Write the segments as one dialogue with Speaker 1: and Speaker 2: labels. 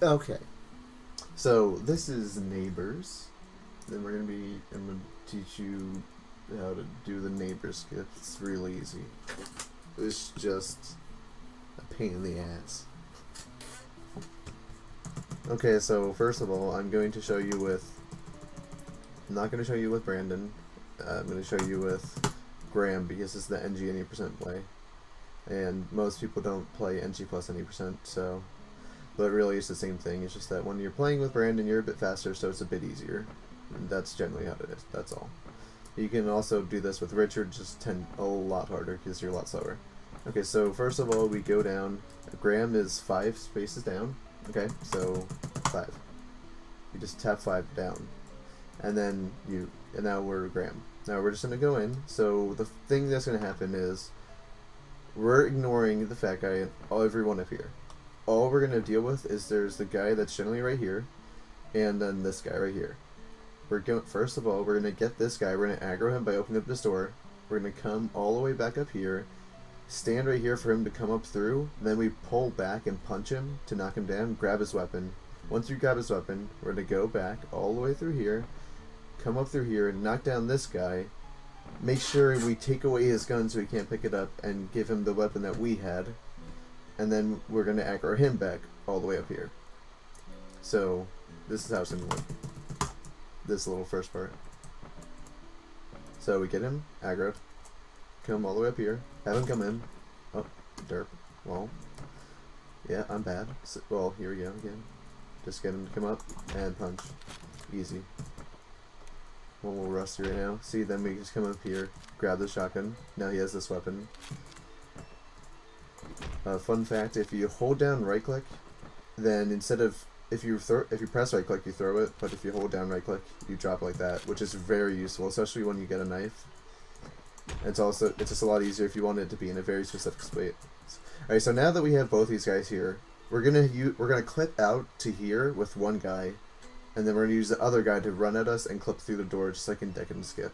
Speaker 1: Okay, so this is Neighbors. Then I'm gonna teach you how to do the neighbor skip. It's real easy. It's just a pain in the ass. Okay, so first of all, I'm going to show you with. I'm not going to show you with Brandon. I'm going to show you with Graham because it's the NG any percent play, and most people don't play NG plus any percent. So, but really, it's the same thing. It's just that when you're playing with Brandon, you're a bit faster, so it's a bit easier. And that's generally how it is. That's all. You can also do this with Richard, just a lot harder because you're a lot slower. Okay, so first of all, we go down. Graham is 5 spaces down. Okay, so 5. You just tap 5 down, and then and now we're Graham. Now we're just gonna go in. So the thing that's gonna happen is we're ignoring the fat guy and everyone up here. All we're gonna deal with is there's the guy that's generally right here, and then this guy right here. First of all, we're gonna get this guy. We're gonna aggro him by opening up this door. We're gonna come all the way back up here, stand right here for him to come up through. Then we pull back and punch him to knock him down. Grab his weapon. Once you grab his weapon, we're gonna go back all the way through here, come up through here, knock down this guy. Make sure we take away his gun so he can't pick it up, and give him the weapon that we had. And then we're gonna aggro him back all the way up here. So this is how it's gonna work. This little first part. So we get him aggro, come all the way up here, have him come in. Oh, derp. Well, yeah, I'm bad. So, well, here we go again. Just get him to come up and punch. Easy. Well, we'll rusty right now. See, then we just come up here, grab the shotgun. Now he has this weapon. Fun fact: if you hold down right click, then instead of if you press right click, you throw it, but if you hold down right click, you drop it like that, which is very useful, especially when you get a knife. It's just a lot easier if you want it to be in a very specific spot. Alright, so now that we have both these guys here, we're gonna clip out to here with one guy, and then we're gonna use the other guy to run at us and clip through the door just like in Deck and Skip.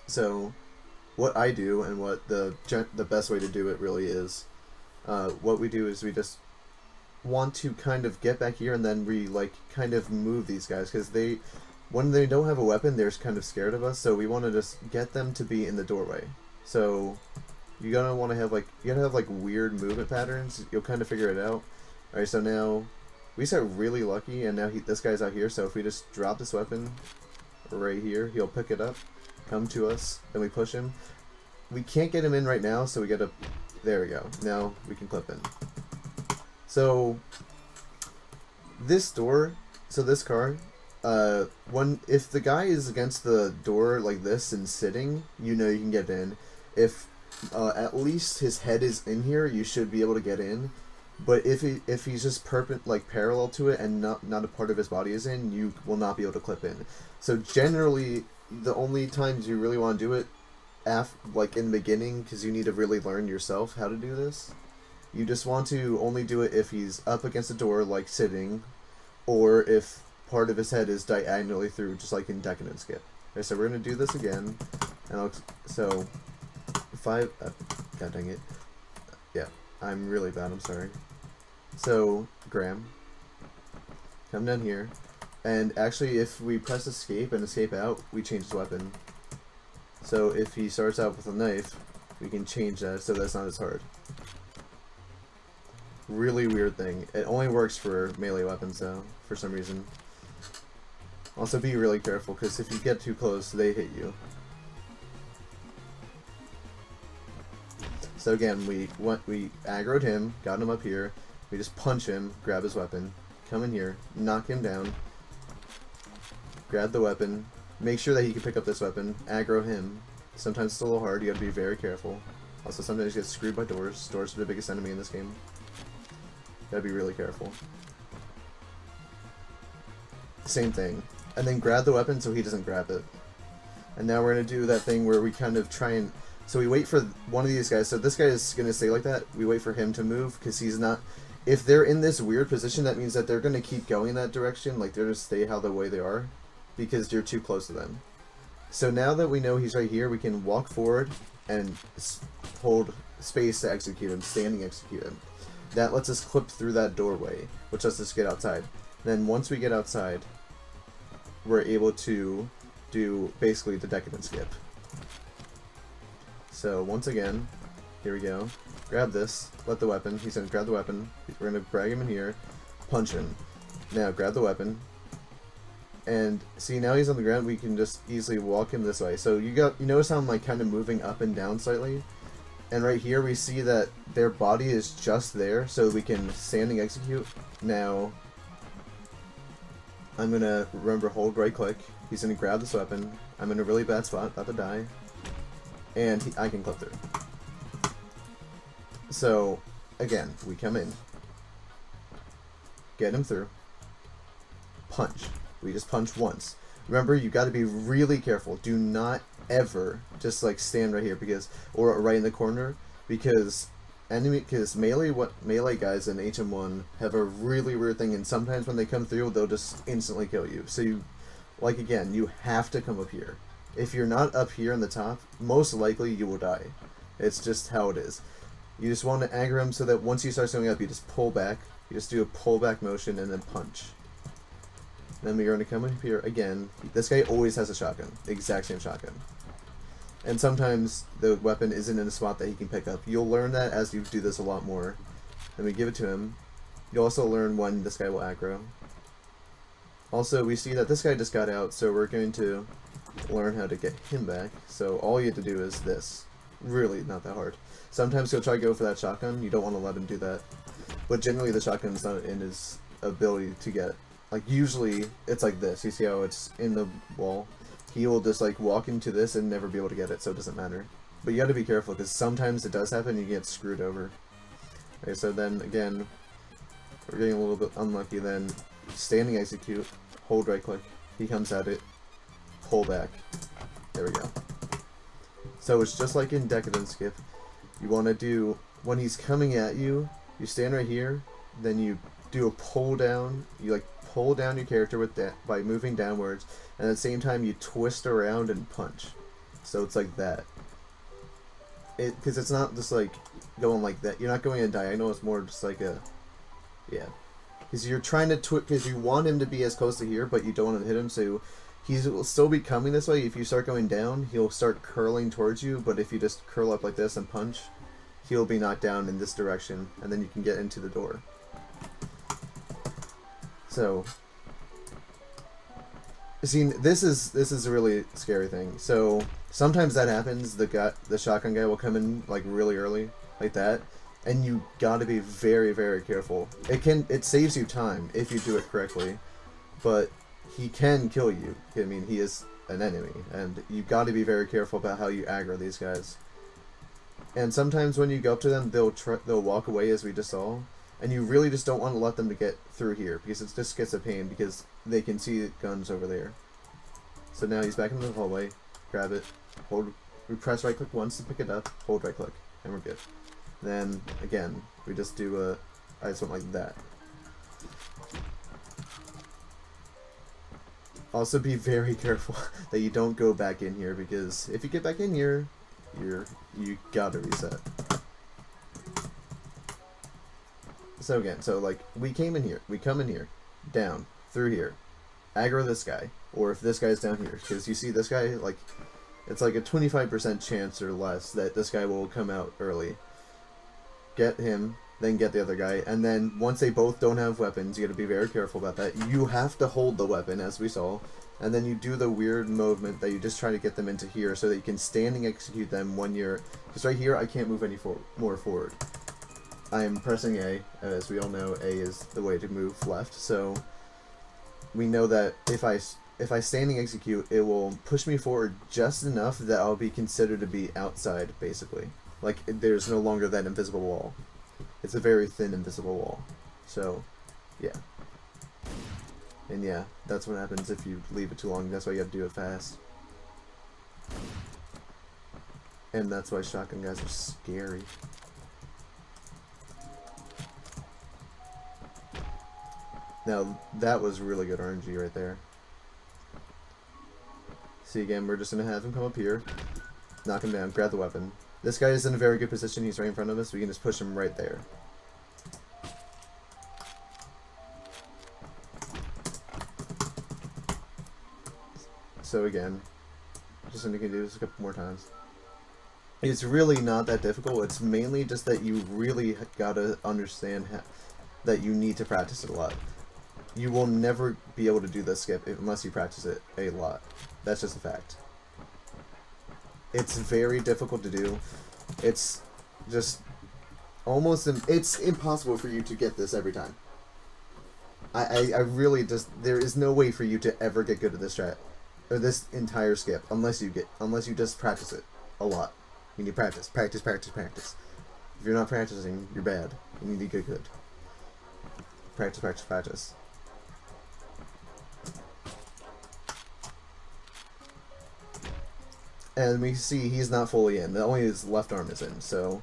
Speaker 1: So, what I do and what the best way to do it really is, what we do is we just want to kind of get back here, and then we kind of move these guys because when they don't have a weapon, they're kind of scared of us. So we want to just get them to be in the doorway. So you gotta want to have weird movement patterns. You'll kind of figure it out. All right, so now we just got really lucky, and now this guy's out here. So if we just drop this weapon right here, he'll pick it up, come to us, then we push him. We can't get him in right now, so we gotta. There we go. Now we can clip in. So this door, this car, if the guy is against the door like this and sitting, you can get in. If at least his head is in here, you should be able to get in. But if he's just parallel to it and not a part of his body is in, you will not be able to clip in. So generally, the only times you really want to do it, in the beginning, because you need to really learn yourself how to do this. You just want to only do it if he's up against the door, like sitting, or if part of his head is diagonally through, just like in Deck and Skip. Okay, so we're gonna do this again, and so 5. God dang it! Yeah, I'm really bad. I'm sorry. So Graham, come down here, and actually, if we press escape and escape out, we change his weapon. So if he starts out with a knife, we can change that so that's not as hard. Really weird thing. It only works for melee weapons though, for some reason. Also be really careful, because if you get too close, they hit you. So again, we aggroed him, got him up here, we just punch him, grab his weapon, come in here, knock him down, grab the weapon, make sure that he can pick up this weapon, aggro him. Sometimes it's a little hard, you gotta be very careful. Also sometimes you get screwed by doors. Doors are the biggest enemy in this game. Gotta be really careful. Same thing. And then grab the weapon so he doesn't grab it. And now we're gonna do that thing where we kind of try and... So we wait for one of these guys. So this guy is gonna stay like that. We wait for him to move because he's not... If they're in this weird position, that means that they're gonna keep going that direction. Like they're gonna stay the way they are because you're too close to them. So now that we know he's right here, we can walk forward and hold space to execute him, standing execute him. that lets us clip through that doorway, which lets us get outside. Then once we get outside, we're able to do basically the decadent skip. So once again, here we go. Grab this, let the weapon. He's gonna grab the weapon. We're gonna drag him in here, punch him. Now grab the weapon. And see, now he's on the ground. We can just easily walk him this way. So you notice how I'm like kind of moving up and down slightly. And right here we see that their body is just there, so we can standing execute. Now I'm gonna remember hold right click. He's gonna grab this weapon. I'm in a really bad spot, about to die, and I can clip through. So again, we come in, get him through, punch. We just punch once. Remember, you got to be really careful. Do not ever just like stand right here or right in the corner, because melee guys in HM1 have a really weird thing, and sometimes when they come through, they'll just instantly kill you. So you have to come up here. If you're not up here on the top, most likely you will die. It's just how it is. You just want to aggro him so that once you start showing up, you just pull back. You just do a pullback motion and then punch. Then we're going to come up here again. This guy always has a shotgun. The exact same shotgun. And sometimes the weapon isn't in a spot that he can pick up. You'll learn that as you do this a lot more. Then we give it to him. You'll also learn when this guy will aggro. Also, we see that this guy just got out, so we're going to learn how to get him back. So all you have to do is this. Really not that hard. Sometimes he'll try to go for that shotgun. You don't want to let him do that. But generally the shotgun is not in his ability to get. Like, usually, it's like this. You see how it's in the wall? He will just, like, walk into this and never be able to get it, so it doesn't matter. But you gotta be careful, because sometimes it does happen and you get screwed over. Okay, so then, again, we're getting a little bit unlucky. Then, standing execute, hold right click. He comes at it, pull back. There we go. So it's just like in Decadent Skip. You want to do, when he's coming at you, you stand right here, then you do a pull down. You, like, pull down your character with that by moving downwards, and at the same time you twist around and punch. So it's like that. Because it's not just like going like that. You're not going in diagonal. It's more just like a, yeah. Because you're trying to because you want him to be as close to here, but you don't want to hit him. So he will still be coming this way. If you start going down, he'll start curling towards you. But if you just curl up like this and punch, he'll be knocked down in this direction, and then you can get into the door. So, see, this is a really scary thing. So sometimes that happens. The shotgun guy will come in like really early, like that, and you gotta be very, very careful. It saves you time if you do it correctly, but he can kill you. I mean, he is an enemy, and you gotta be very careful about how you aggro these guys. And sometimes when you go up to them, they'll walk away, as we just saw. And you really just don't want to let them to get through here, because it just gets a pain, because they can see guns over there. So now he's back in the hallway. Grab it. We press right click once to pick it up. Hold right click. And we're good. Then, again, we just do I just went like that. Also be very careful that you don't go back in here, because if you get back in here, you gotta reset. So again, like, we come in here, down, through here, aggro this guy, or if this guy's down here, because you see this guy, like, it's like a 25% chance or less that this guy will come out early. Get him, then get the other guy, and then once they both don't have weapons, you gotta be very careful about that. You have to hold the weapon, as we saw, and then you do the weird movement that you just try to get them into here so that you can standing execute them when you're, because right here I can't move any more forward. I am pressing A. As we all know, A is the way to move left. So we know that if I standing execute, it will push me forward just enough that I'll be considered to be outside, basically. Like, there's no longer that invisible wall. It's a very thin invisible wall. So, yeah. And yeah, that's what happens if you leave it too long. That's why you have to do it fast. And that's why shotgun guys are scary. Now, that was really good RNG right there. See, again, we're just going to have him come up here, knock him down, grab the weapon. This guy is in a very good position. He's right in front of us. We can just push him right there. So again, just what you can do this a couple more times. It's really not that difficult. It's mainly just that you really gotta understand that you need to practice it a lot. You will never be able to do this skip unless you practice it a lot. That's just a fact. It's very difficult to do. It's just almost it's impossible for you to get this every time. I really just, there is no way for you to ever get good at this strat or this entire skip unless you just practice it a lot. You need practice. If you're not practicing, you're bad. You need to get good. Practice. And we see he's not fully in. Only his left arm is in. So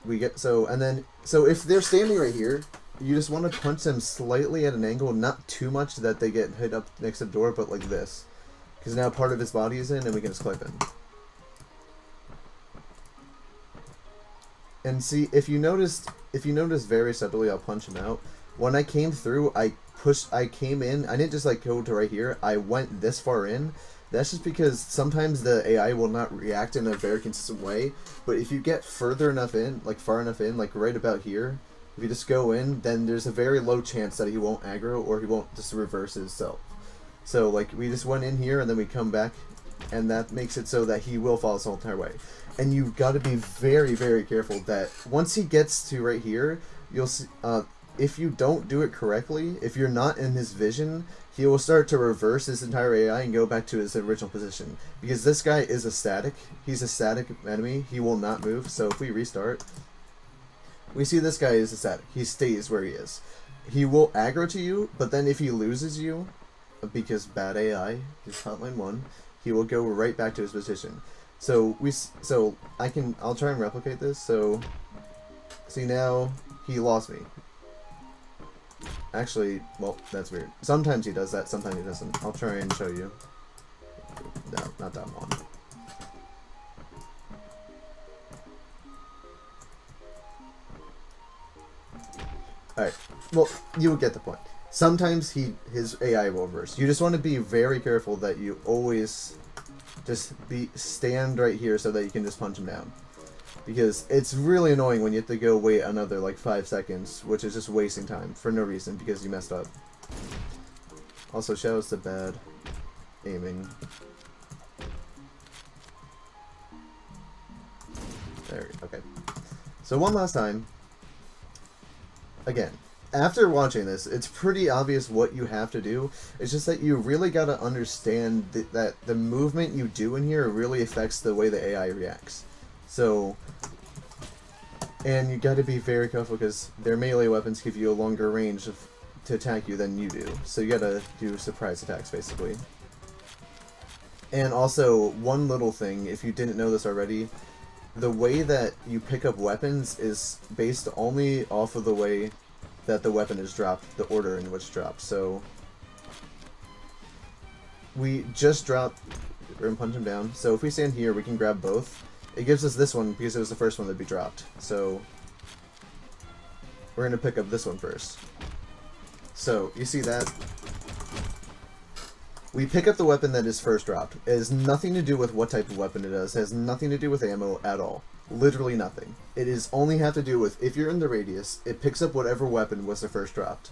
Speaker 1: we get so if they're standing right here, you just want to punch them slightly at an angle, not too much that they get hit up next to the door, but like this, because now part of his body is in, and we can just clip in. And see, if you notice very subtly, I'll punch him out. When I came through, I came in. I didn't just like go to right here. I went this far in. That's just because sometimes the AI will not react in a very consistent way. But if you get further enough in, like far enough in, like right about here, if you just go in, then there's a very low chance that he won't aggro or he won't just reverse himself. So like we just went in here and then we come back, and that makes it so that he will fall this whole entire way. And you've got to be very, very careful that once he gets to right here, you'll see, if you don't do it correctly, if you're not in his vision, he will start to reverse his entire AI and go back to his original position. Because this guy is a static. He's a static enemy. He will not move. So if we restart, we see this guy is a static. He stays where he is. He will aggro to you, but then if he loses you, because bad AI, he's Hotline 1, he will go right back to his position. So I'll try and replicate this. So see, now he lost me. Actually, well, that's weird. Sometimes he does that, sometimes he doesn't. I'll try and show you. No, not that one. Alright, well, you will get the point. Sometimes his AI will reverse. You just want to be very careful that you always just stand right here so that you can just punch him down. Because it's really annoying when you have to go wait another like 5 seconds, which is just wasting time for no reason because you messed up. Also, shoutouts to bad aiming. There, okay. So one last time. Again, after watching this, it's pretty obvious what you have to do. It's just that you really got to understand that the movement you do in here really affects the way the AI reacts. So, and you got to be very careful because their melee weapons give you a longer range to attack you than you do. So you got to do surprise attacks basically. And also, one little thing, if you didn't know this already, the way that you pick up weapons is based only off of the way that the weapon is dropped, the order in which it's dropped. So we just dropped, we're gonna punch him down. So if we stand here, we can grab both. It gives us this one because it was the first one that we dropped. So we're gonna pick up this one first. So you see that? We pick up the weapon that is first dropped. It has nothing to do with what type of weapon it is. It has nothing to do with ammo at all. Literally nothing. It is only have to do with, if you're in the radius, it picks up whatever weapon was the first dropped.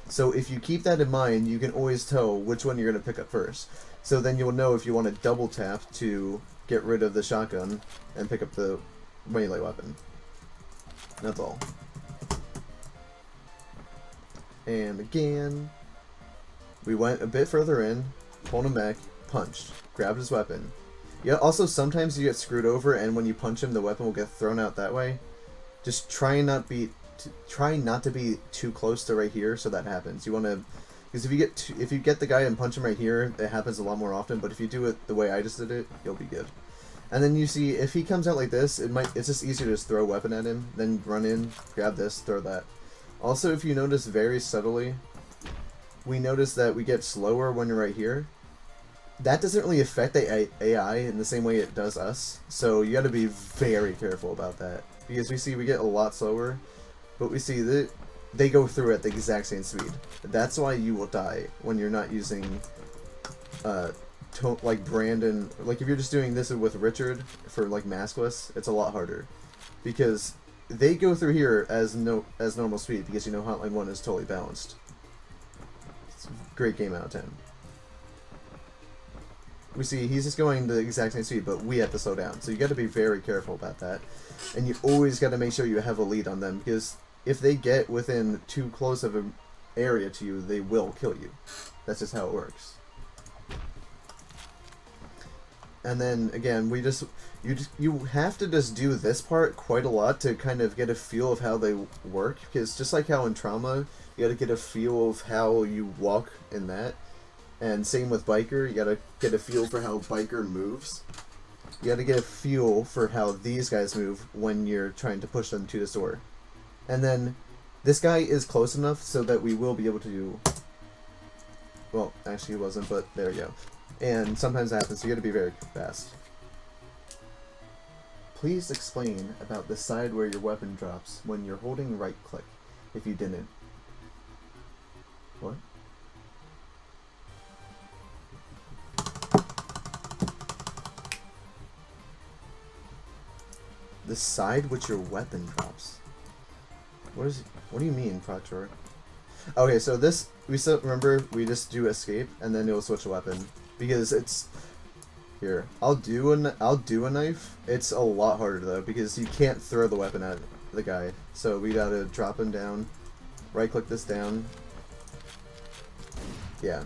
Speaker 1: So if you keep that in mind, you can always tell which one you're going to pick up first. So then you'll know if you want to double tap to get rid of the shotgun and pick up the melee weapon. That's all. And again, we went a bit further in, pulled him back, punched, grabbed his weapon. Yeah, also sometimes you get screwed over, and when you punch him, the weapon will get thrown out that way. Just try not to be too close to right here, so that happens. You want to, because if you get the guy and punch him right here, it happens a lot more often. But if you do it the way I just did it, you'll be good. And then you see if he comes out like this, it's just easier to just throw a weapon at him, then run in, grab this, throw that. Also, if you notice very subtly, we notice that we get slower when you're right here. That doesn't really affect the AI in the same way it does us, so you got to be very careful about that. Because we get a lot slower, but we see that they go through at the exact same speed. That's why you will die when you're not using like Brandon, like if you're just doing this with Richard for like maskless, it's a lot harder, because they go through here as normal speed, because you know Hotline 1 is totally balanced. It's a great game out of 10. We see he's just going the exact same speed, but we have to slow down. So you got to be very careful about that, and you always got to make sure you have a lead on them, because if they get within too close of an area to you, they will kill you. That's just how it works. And then again, you have to just do this part quite a lot to kind of get a feel of how they work, because just like how in Trauma, you got to get a feel of how you walk in that. And same with Biker, you gotta get a feel for how Biker moves. You gotta get a feel for how these guys move when you're trying to push them to the door. And then, this guy is close enough so that we will be able to do... Well, actually he wasn't, but there we go. And sometimes that happens, so you gotta be very fast. Please explain about the side where your weapon drops when you're holding right click, if you didn't. What? The side which your weapon drops. What do you mean, Proctor? Okay, so this we still remember we just do escape and then it'll switch a weapon, because it's here. I'll do a knife. It's a lot harder though, because you can't throw the weapon at the guy. So we gotta drop him down, right click this down. Yeah.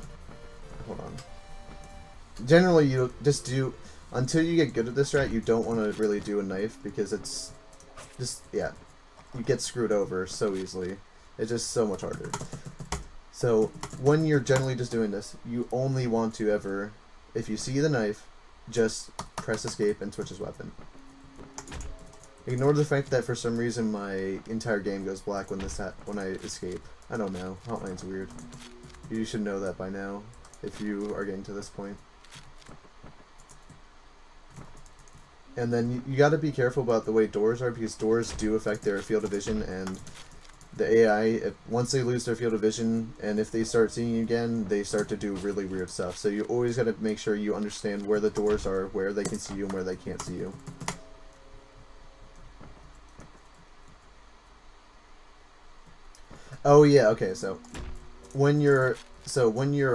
Speaker 1: Hold on. Generally you just do, until you get good at this strat, you don't want to really do a knife, because it's just, yeah, you get screwed over so easily. It's just so much harder. So when you're generally just doing this, you only want to ever, if you see the knife, just press escape and switch his weapon. Ignore the fact that for some reason my entire game goes black when when I escape. I don't know. Hotline's weird. You should know that by now, if you are getting to this point. And then you got to be careful about the way doors are, because doors do affect their field of vision, and the AI, once they lose their field of vision, and if they start seeing you again, they start to do really weird stuff. So you always got to make sure you understand where the doors are, where they can see you and where they can't see you. Oh yeah, okay, so when you're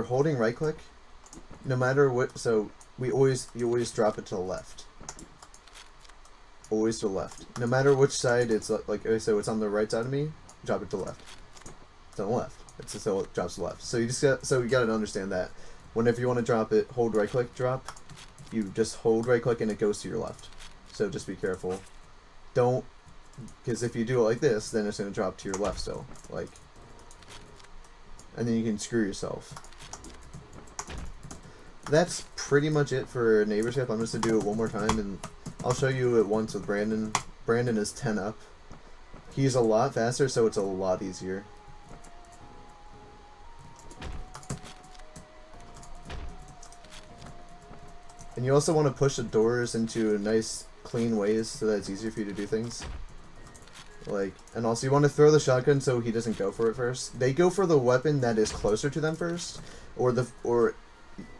Speaker 1: holding right click, no matter what, so you always drop it to the left. Always to the left. No matter which side it's like, so it's on the right side of me, drop it to the left. It's on the left. So it drops to the left. So you gotta understand that. Whenever you want to drop it, hold right click, drop. You just hold right click and it goes to your left. So just be careful. Don't, because if you do it like this, then it's gonna drop to your left still. Like, and then you can screw yourself. That's pretty much it for Neighborship. I'm just gonna do it one more time, and I'll show you it once with Brandon. Brandon is 10 up. He's a lot faster, so it's a lot easier. And you also want to push the doors into nice, clean ways so that it's easier for you to do things. Like, and also you want to throw the shotgun so he doesn't go for it first. They go for the weapon that is closer to them first, or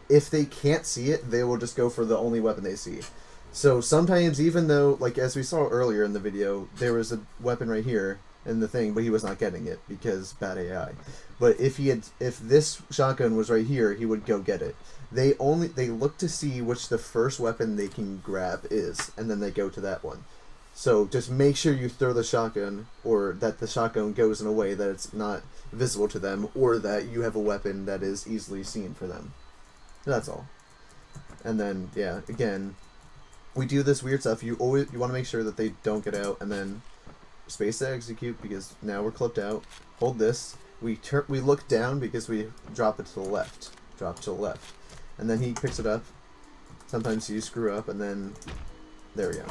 Speaker 1: if they can't see it, they will just go for the only weapon they see. So sometimes, even though, like as we saw earlier in the video, there was a weapon right here in the thing, but he was not getting it because bad AI. But if this shotgun was right here, he would go get it. They look to see which the first weapon they can grab is, and then they go to that one. So just make sure you throw the shotgun, or that the shotgun goes in a way that it's not visible to them, or that you have a weapon that is easily seen for them. That's all. And then, yeah, again, we do this weird stuff. You want to make sure that they don't get out, and then space to execute, because now we're clipped out. Hold this. We look down because we drop it to the left. Drop to the left. And then he picks it up. Sometimes you screw up, and then there we go.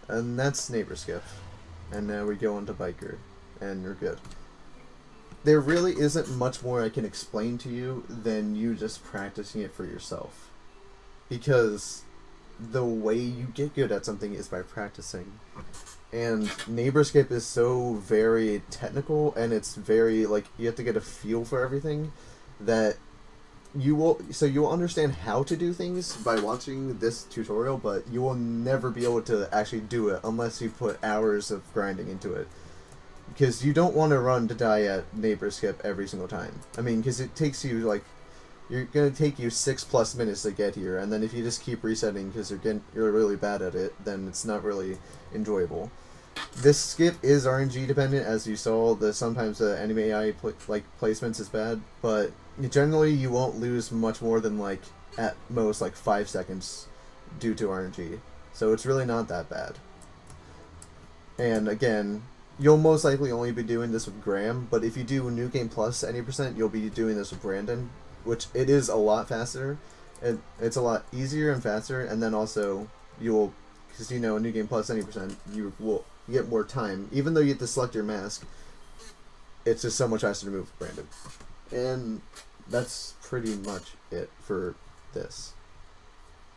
Speaker 1: And that's Neighbor Skip. And now we go on to Biker, and we're good. There really isn't much more I can explain to you than you just practicing it for yourself. Because the way you get good at something is by practicing. And Neighbor Skip is so very technical, and it's very, like, you have to get a feel for everything, that you'll understand how to do things by watching this tutorial, but you will never be able to actually do it unless you put hours of grinding into it. Because you don't want to run to die at neighbor skip every single time. I mean, because it takes you like, you're gonna take you 6+ minutes to get here, and then if you just keep resetting because you're really bad at it, then it's not really enjoyable. This skip is RNG dependent, as you saw. Sometimes the enemy AI placements is bad, but generally you won't lose much more than like at most like 5 seconds due to RNG. So it's really not that bad. And again, you'll most likely only be doing this with Graham, but if you do New Game Plus any percent, you'll be doing this with Brandon, which it is a lot faster. It's a lot easier and faster, and then also you'll, because you know, New Game Plus any percent, you will get more time. Even though you have to select your mask, it's just so much faster to move with Brandon. And that's pretty much it for this.